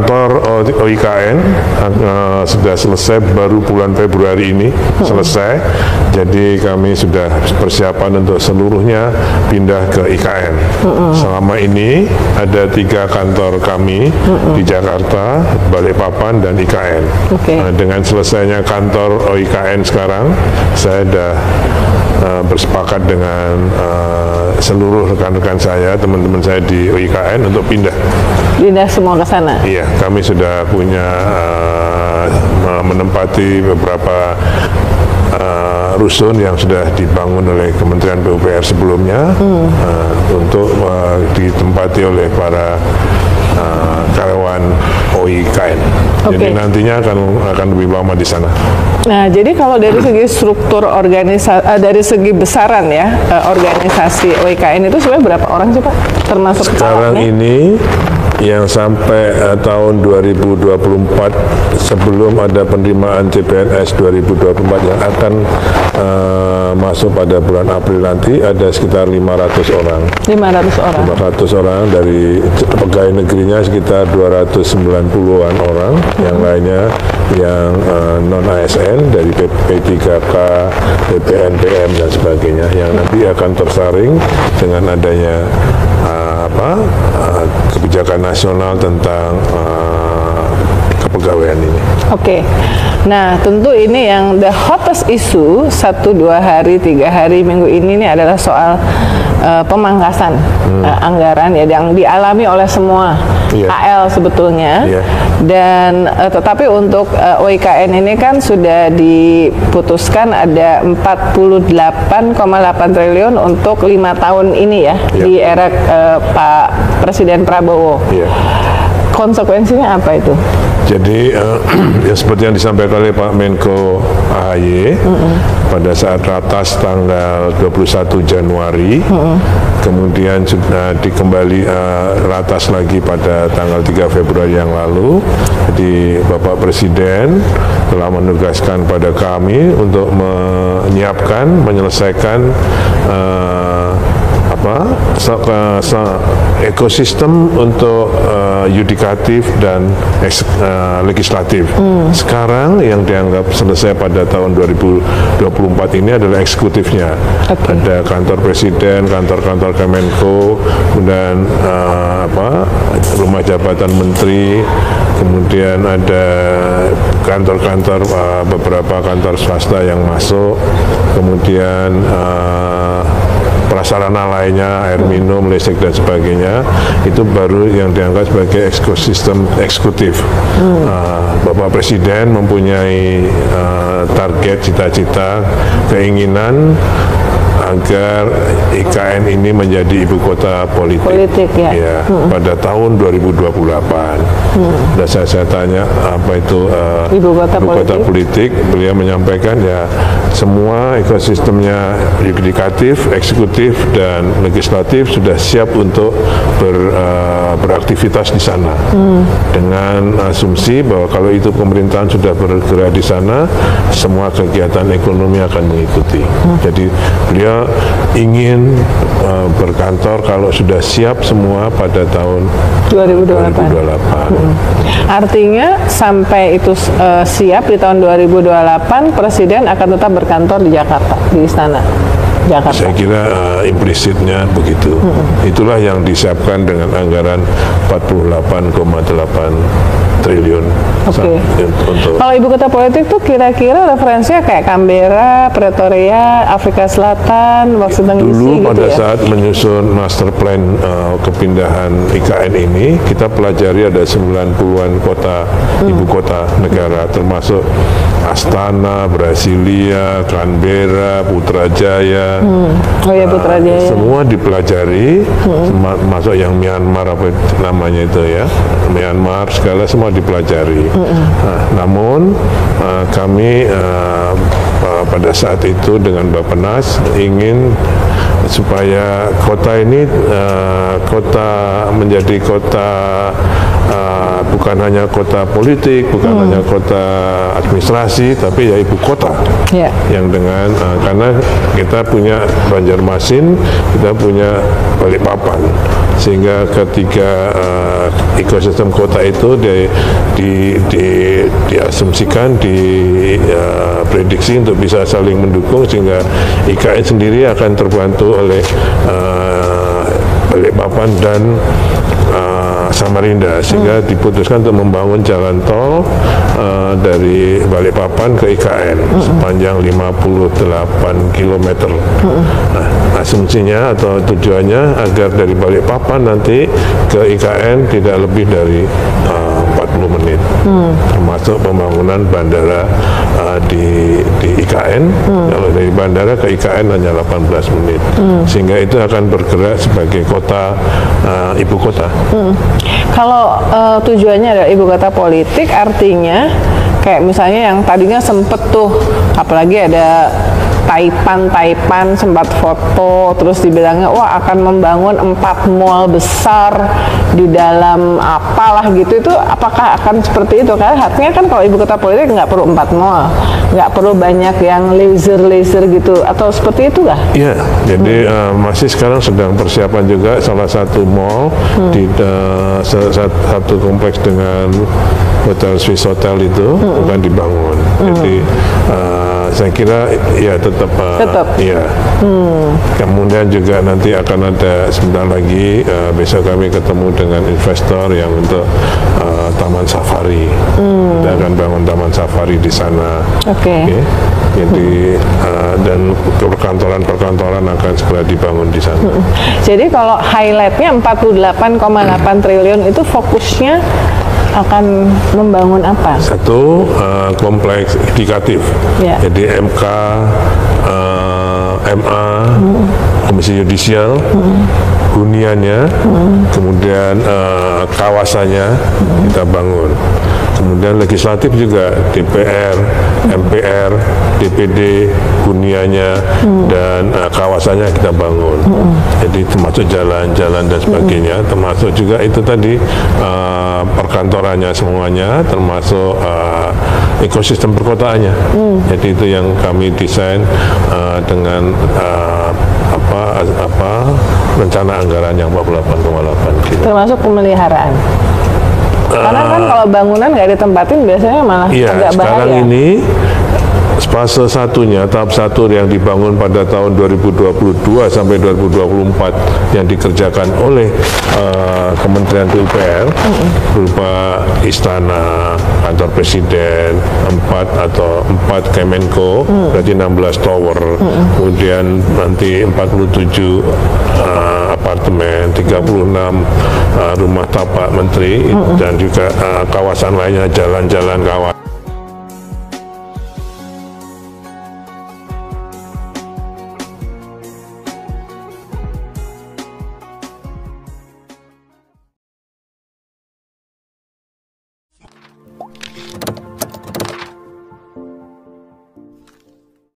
kantor OIKN sudah selesai baru bulan Februari ini selesai. Jadi kami sudah persiapan untuk seluruhnya pindah ke IKN. Selama ini ada 3 kantor kami di Jakarta, Balikpapan dan IKN. Nah, dengan selesainya kantor OIKN sekarang, saya sudah bersepakat dengan seluruh rekan-rekan saya, teman-teman saya di OIKN untuk pindah semua ke sana. Iya, kami sudah punya menempati beberapa rusun yang sudah dibangun oleh Kementerian PUPR sebelumnya untuk ditempati oleh para karyawan OIKN. Jadi nantinya akan lebih lama di sana. Nah, jadi kalau dari segi struktur organisasi, dari segi besaran ya, organisasi OIKN itu sebenarnya berapa orang sih Pak? Termasuk sekarang ini yang sampai tahun 2024 sebelum ada penerimaan CPNS 2024 yang akan masuk pada bulan April nanti ada sekitar 500 orang. 500 orang dari pegawai negerinya sekitar 290-an orang, yang lainnya yang non ASN dari P3K, PPNPM dan sebagainya yang nanti akan tersaring dengan adanya kebijakan nasional tentang kepegawaian ini. Nah tentu ini yang the hottest issue 1, 2 hari, 3 hari, minggu ini adalah soal pemangkasan anggaran ya yang dialami oleh semua AL sebetulnya. Dan tetapi untuk OIKN ini kan sudah diputuskan ada 48,8 triliun untuk 5 tahun ini ya di era Pak Presiden Prabowo. Konsekuensinya apa itu? Jadi ya seperti yang disampaikan oleh Pak Menko AHY pada saat ratas tanggal 21 Januari, kemudian sudah dikembali ratas lagi pada tanggal 3 Februari yang lalu. Jadi Bapak Presiden telah menugaskan pada kami untuk menyiapkan, menyelesaikan ekosistem untuk yudikatif dan legislatif. Sekarang yang dianggap selesai pada tahun 2024 ini adalah eksekutifnya. Ada kantor presiden, kantor-kantor Kemenko, kemudian rumah jabatan menteri, kemudian ada kantor-kantor beberapa kantor swasta yang masuk, kemudian prasarana lainnya, air minum, listrik dan sebagainya, itu baru yang dianggap sebagai ekosistem eksekutif. Bapak Presiden mempunyai target, cita-cita, keinginan agar IKN ini menjadi ibu kota politik pada tahun 2028. Dan saya tanya apa itu ibu kota politik, beliau menyampaikan ya semua ekosistemnya yudikatif, eksekutif dan legislatif sudah siap untuk beraktivitas di sana. Dengan asumsi bahwa kalau itu pemerintahan sudah bergerak di sana, semua kegiatan ekonomi akan mengikuti. Jadi beliau ingin berkantor kalau sudah siap semua pada tahun 2028. Artinya sampai itu siap di tahun 2028, Presiden akan tetap berkantor di Jakarta, di Istana Jakarta. Saya kira implisitnya begitu. Itulah yang disiapkan dengan anggaran 48,8 triliun. Kalau ibu kota politik tuh kira-kira referensinya kayak Canberra, Pretoria, Afrika Selatan, Washington DC dulu pada gitu ya? Saat menyusun master plan kepindahan IKN ini, kita pelajari ada 90-an kota ibu kota negara, termasuk Astana, Brasilia, Canberra, Putrajaya. Putrajaya. Semua dipelajari, masuk yang Myanmar apa namanya itu ya, Myanmar segala semua dipelajari. Namun kami pada saat itu dengan Bappenas ingin supaya kota ini menjadi kota bukan hanya kota politik, bukan hanya kota administrasi, tapi ya ibu kota yang dengan karena kita punya Banjarmasin, kita punya Balikpapan. sehingga ketiga ekosistem kota itu diasumsikan, diprediksi untuk bisa saling mendukung, sehingga IKN sendiri akan terbantu oleh Balikpapan dan Samarinda, sehingga diputuskan untuk membangun jalan tol dari Balikpapan ke IKN sepanjang 58 km. Nah, asumsinya atau tujuannya agar dari Balikpapan nanti ke IKN tidak lebih dari 40 menit, termasuk pembangunan bandara di IKN. Kalau dari bandara ke IKN hanya 18 menit, sehingga itu akan bergerak sebagai kota ibu kota. Kalau tujuannya adalah ibu kota politik, artinya kayak misalnya yang tadinya sempet tuh, apalagi ada Taipan sempat foto, terus dibilangnya wah akan membangun 4 mall besar di dalam apalah gitu, itu apakah akan seperti itu? Karena artinya kan kalau ibu kota politik nggak perlu 4 mall, nggak perlu banyak yang laser gitu, atau seperti itu nggak? Iya, jadi masih sekarang sedang persiapan juga salah satu mall di satu kompleks dengan Hotel Swiss Hotel itu akan dibangun. Jadi saya kira ya tetap. Ya. Kemudian juga nanti akan ada sebentar lagi besok kami ketemu dengan investor yang untuk taman safari. Kita akan bangun taman safari di sana. Okay. Jadi dan perkantoran akan segera dibangun di sana. Jadi kalau highlightnya 48,8 triliun itu fokusnya akan membangun apa? Satu, kompleks indikatif. Jadi MK, MA, Komisi Yudisial, huniannya, kemudian kawasannya kita bangun. Kemudian legislatif juga, DPR, MPR, DPD, huniannya, dan kawasannya kita bangun. Jadi termasuk jalan-jalan dan sebagainya, termasuk juga itu tadi perkantorannya semuanya, termasuk ekosistem perkotaannya. Jadi itu yang kami desain dengan rencana anggaran yang 48,8 gitu. Termasuk pemeliharaan. Karena kan kalau bangunan nggak ditempatin biasanya malah agak bahaya. Sekarang ini fase satunya, tahap 1 yang dibangun pada tahun 2022 sampai 2024 yang dikerjakan oleh Kementerian PUPR berupa istana, kantor presiden, 4 Kemenko, berarti 16 tower, kemudian nanti 47 apartemen, 36 rumah tapak menteri, dan juga kawasan lainnya, jalan-jalan kawasan.